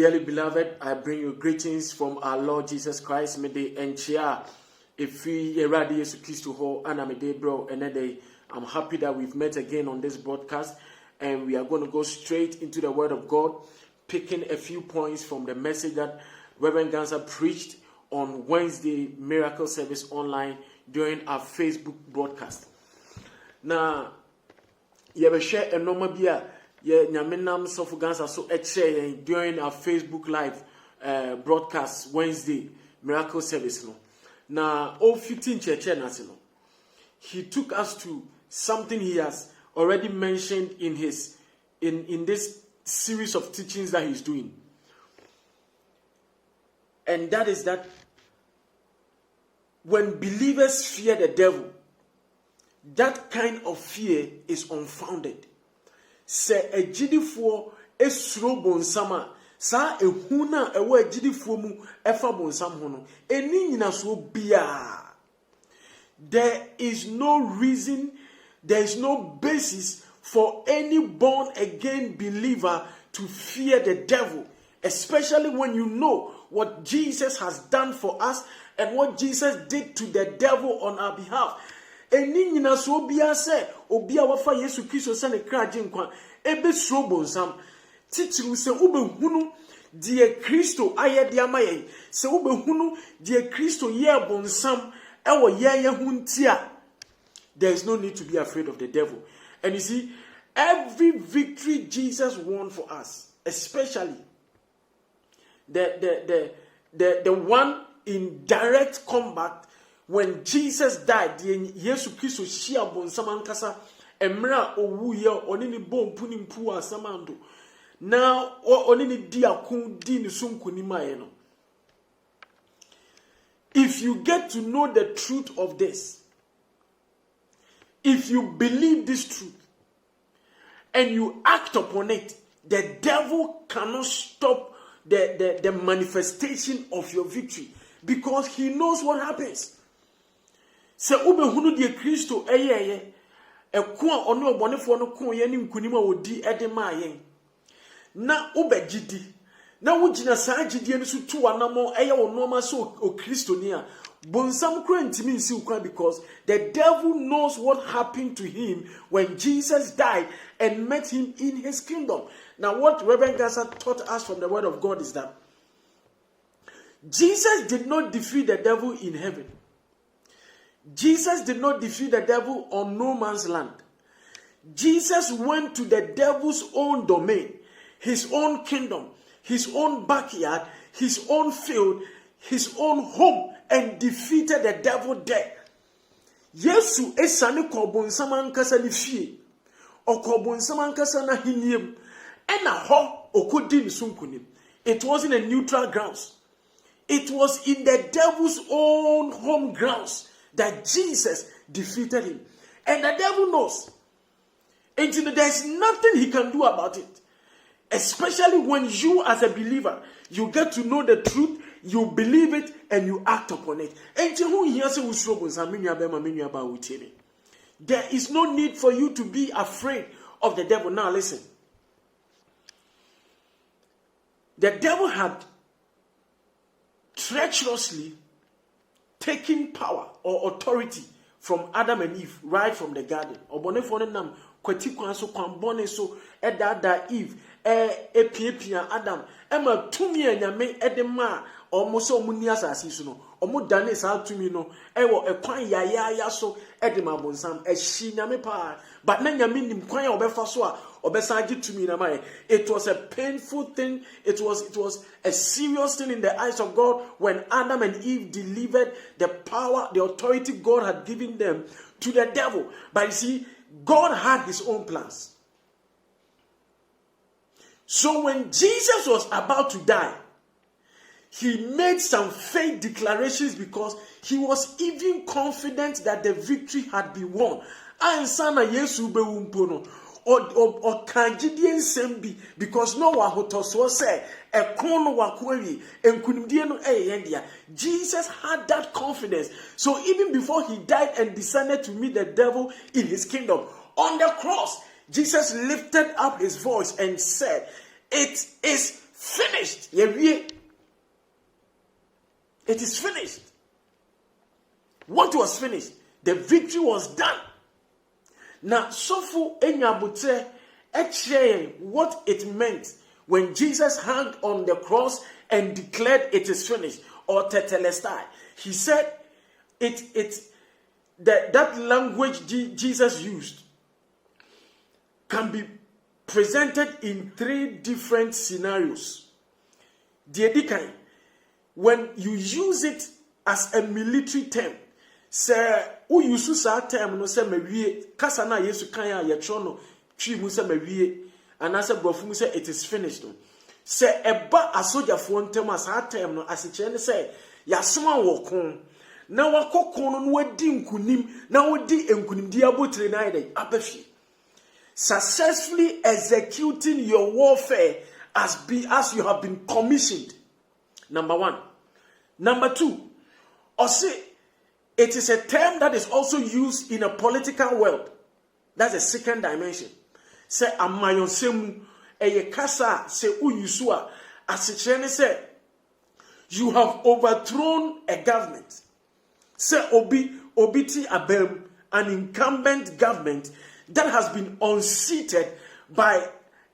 Dearly beloved, I bring you greetings from our Lord Jesus Christ. May the enchia if we eradi Yesu Christo ho anamide bro another. I'm happy that we've met again on this broadcast, and we are going to go straight into the Word of God, picking a few points from the message that Reverend Gansa preached on Wednesday Miracle Service Online during our Facebook broadcast. Now, you have shared a normal beer. Yeah, Nyaminam Sofu Gansa so during our Facebook Live broadcast Wednesday Miracle Service. Now, all 15 churches, he took us to something he has already mentioned in his in this series of teachings that he's doing. And that is that when believers fear the devil, that kind of fear is unfounded. Se ejidifo esuro bonsama sa ehuna ewo ejidifo mu efa bonsam ho no eni nyina so bia. There is no reason, there is no basis for any born again believer to fear the devil, especially when you know what Jesus has done for us and what Jesus did to the devil on our behalf. Eni nyina so bia se obi a wafa Yesu Kristo se ne kraje nkwa ebe so bonsam titiru se ubehunu die Kristo aye de amaye se ubehunu die Kristo ye bonsam ewo ye huntia. There is no need to be afraid of the devil. And you see, every victory Jesus won for us, especially the one in direct combat when Jesus died, the Yesu Kristo shia bonsam ankasa emra owuye onini bompu ni mpu asamando. Now onini dia kun di ni sunkuni maeno. If you get to know the truth of this, if you believe this truth and you act upon it, the devil cannot stop the manifestation of your victory, because he knows what happens. Se ubehunu die Kristo eyeye ekwa ono obonefo no kon ye ni nkunima odi edema yen na ubegidi na wugina saa gidie no so tu anamo eye wo normal so o Kristo ni a bonsam kra ntimi nsi ukwa, because the devil knows what happened to him when Jesus died and met him in his kingdom. Now what Reverend Gansa taught us from the Word of God is that Jesus did not defeat the devil in heaven. Jesus did not defeat the devil on no man's land. Jesus went to the devil's own domain, his own kingdom, his own backyard, his own field, his own home, and defeated the devil there. Yesu esane kobonsam ankasa ni fie. Okobonsam ankasa na hiniem. Ena ho okodi ni sunkunim. It wasn't a neutral grounds. It was in the devil's own home grounds that Jesus defeated him. And the devil knows. And there's nothing he can do about it. Especially when you as a believer, you get to know the truth, you believe it, and you act upon it. There is no need for you to be afraid of the devil. Now listen. The devil had treacherously taking power or authority from Adam and Eve right from the garden. Obonefo kwati kwan so kwan bone so edada Eve epiepia Adam ema tumi anyame edema omoso omuni asase so no omo dane sa tumi no ewo ekwan yaya so edema bonsam ehyi nyame pa, but na nyame nim kwan ya obefa so a obesaje tumi na mai. It was a painful thing. It was a serious thing in the eyes of God when Adam and Eve delivered the power, the authority God had given them to the devil. But you see, God had his own plans. So when Jesus was about to die, he made some faith declarations because he was even confident that the victory had been won. Ansana Yesu be umpono or kanjidien sembi, because no one who told say a kono wakweli and kundiano eyendia. Jesus had that confidence. So even before he died and descended to meet the devil in his kingdom, on the cross, Jesus lifted up his voice and said, "It is finished. It is finished. What was finished? The victory was done. Now, Sofu Enyabute explained what it meant when Jesus hung on the cross and declared it is finished, or tetelestai. He said that language Jesus used can be presented in 3 different scenarios. When you use it as a military term, say who use that term no say mewie kasa na Yesu kan ya yetro no twi mu say mewie anase brofu mu say it is finished. Say eba asojafo ntem as that term no asiche ne say yasoma wokon na wakokon no wadi nkunim na wadi enkunimdi abotire na ide abafi, successfully executing your warfare as you have been commissioned. Number 1. Number 2, or say it is a term that is also used in a political world. That's the second dimension. Say amayonsemu eye kasa se uyusua asichene say you have overthrown a government. Say obiti abem, an incumbent government that has been unseated by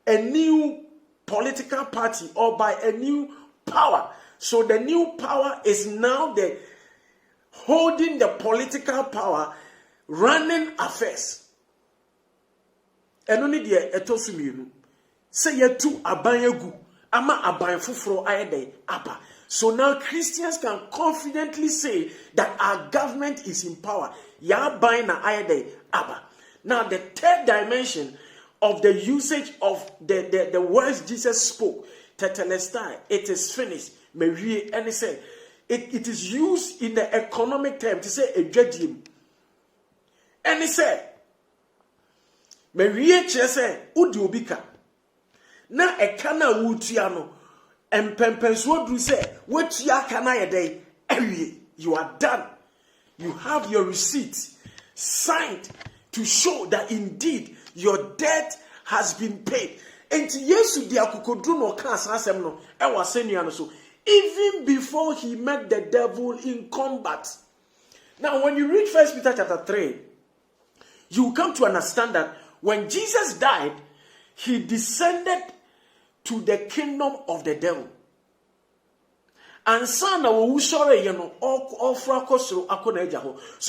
a new political party or by a new power. So the new power is now holding the political power, running affairs. And only the etosuminu say yetu abanyegu ama abanyfufro ayede apa. So now Christians can confidently say that our government is in power. Ya bayna ayede apa. Now the third dimension of the usage of the words Jesus spoke, tetelestai, it is finished. Mewie, and he said it is used in the economic term to say a judgment. And he said, Mewie chese udi obika. Na ekana wutiano empempenso dru say wetia kana yede ewie. You are done. You have your receipt signed to show that indeed your debt has been paid. And Yesu di akukodru no ka asem no e wasenia no so even before he met the devil in combat. Now when you read 1 Peter chapter 3, you come to understand that when Jesus died, he descended to the kingdom of the devil. And so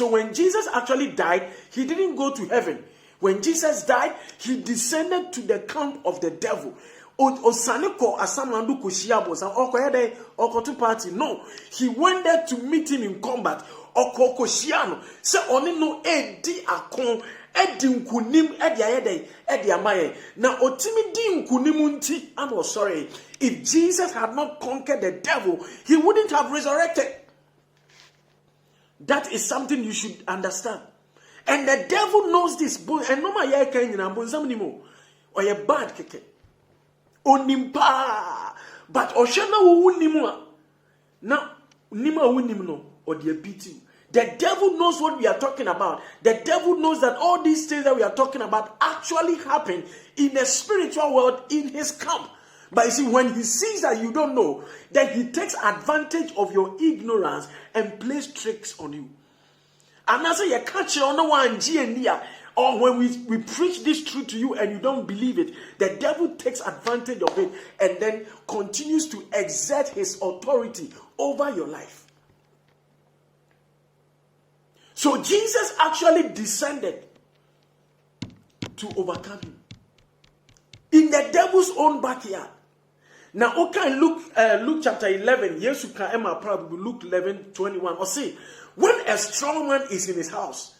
when Jesus actually died, he didn't go to heaven. When Jesus died, he descended to the camp of the devil. Osaniko asamandu kushiabo sa okoyede okotu party. No, he went there to meet him in combat. Okoko shiano se oni no edi akon edi nkunim edi ayede edi amaye. Na otimi di nkunimu nti and was sorry. If Jesus had not conquered the devil, he wouldn't have resurrected. That is something you should understand. And the devil knows this. And no matter what you know, or you bad keke. Onimpa, but oshana wu nimwa. Now, nima wu nimno or the beating. The devil knows what we are talking about. The devil knows that all these things that we are talking about actually happen in the spiritual world in his camp. But you see, when he sees that you don't know, then he takes advantage of your ignorance and plays tricks on you. And that's why you catch on the one G and D. Or when we preach this truth to you and you don't believe it, the devil takes advantage of it and then continues to exert his authority over your life. So Jesus actually descended to overcome him in the devil's own backyard. Now, okay, Luke chapter 11, yes, you can probably Luke 11:21. Or say, when a strong man is in his house,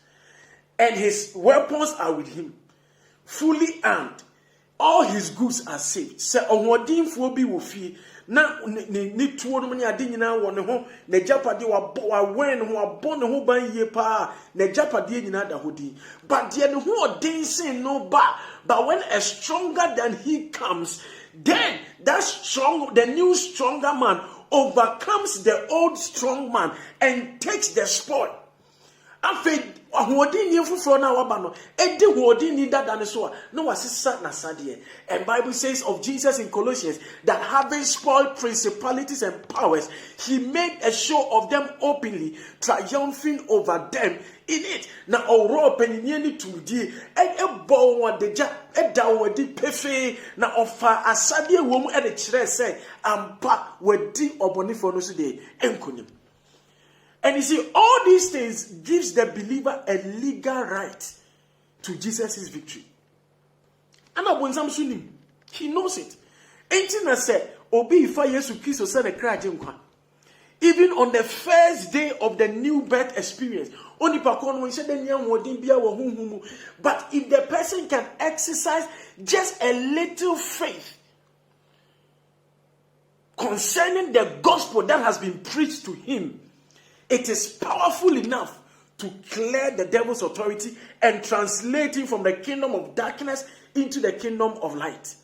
and his weapons are with him, fully armed, all his goods are saved. Se onwodin fo bi wo fi na ni tuo no mani ade nyina wo ne ho na japade wa wen ho abon ne ho ban ye pa na japade nyina da hodi. But the ne ho odin sin no ba. But when a stronger than he comes, then the new stronger man overcomes the old strong man and takes the spoil. Afei ahoɔden ni foforɔ na waba no edi hoɔden ni dada ne so a na wasesa na sadeɛ. And Bible says of Jesus in Colossians that having spoiled principalities and powers, he made a show of them openly, triumphing over them in it. Na ɔwɔ panyinie ni tumdie ɛbɔ wɔn adagya ɛda wɔn adi pefee na ɔfa asadeɛ wɔ mu ɛde kyerɛ sɛ ampa wɔdi ɔbɔnifoɔ no so de enkunim. And you see, all these things gives the believer a legal right to Jesus' victory. And Abonsam Sunim, he knows it. Ain't said, Obi Ifa Yesu Christo said a cry. Even on the first day of the new birth experience, but if the person can exercise just a little faith concerning the gospel that has been preached to him, it is powerful enough to clear the devil's authority and translate him from the kingdom of darkness into the kingdom of light.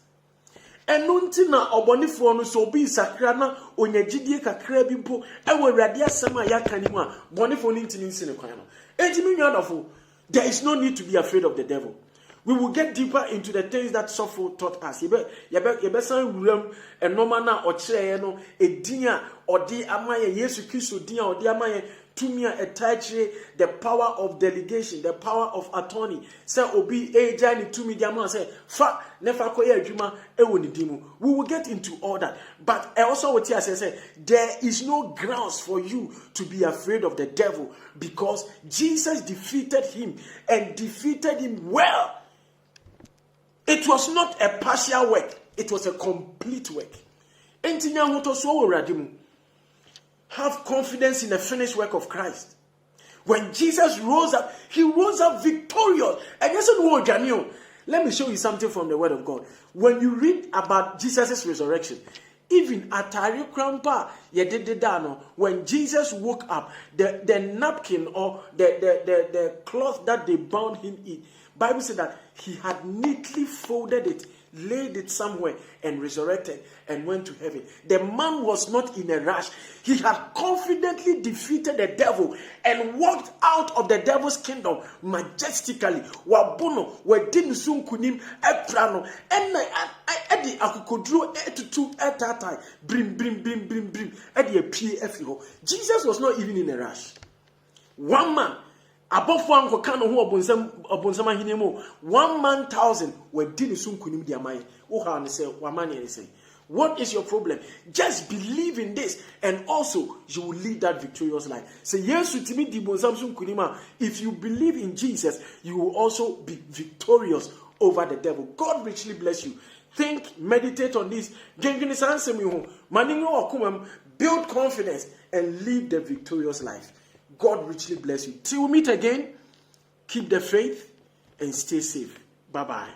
And nuntina obonifuo no so bi sakra na onyagidie kakra bi mpo ewo awurade asem a yakani mu a bonifuo no ntini nsine kwan no. Ejimi nwadofo, there is no need to be afraid of the devil. We will get deeper into the things that Sopho taught us. Yebe san wuram enoma na ochire no edin a odi amaye Yesu Kristo din a odi amaye tumi a etachire, the power of delegation, the power of attorney. Say obi eja ni tumi di ama say fa nefa koye adwuma ewo ni dimu. We will get into all that. But I also want to say there is no grounds for you to be afraid of the devil because Jesus defeated him and defeated him well. It was not a partial work. It was a complete work. Have confidence in the finished work of Christ. When Jesus rose up, he rose up victorious. Let me show you something from the word of God. When you read about Jesus' resurrection, even Atari Krampa, when Jesus woke up, the napkin or the cloth that they bound him in, Bible said that he had neatly folded it, laid it somewhere, and resurrected and went to heaven. The man was not in a rush. He had confidently defeated the devil and walked out of the devil's kingdom majestically. Wabuno, wedin sunkunim eprano, edi akukodro etutu etatai, brim. Edi PFO. Jesus was not even in a rush. One man. Above one kokano who obonsama hinemo 1,000 were dini sunkunim diamai. Oha ne say wamani say. What is your problem? Just believe in this, and also you will lead that victorious life. Say yes to me di bonsam sunkunima. If you believe in Jesus, you will also be victorious over the devil. God richly bless you. Think, meditate on this. Build confidence and live the victorious life. God richly bless you. Till we meet again, keep the faith and stay safe. Bye-bye.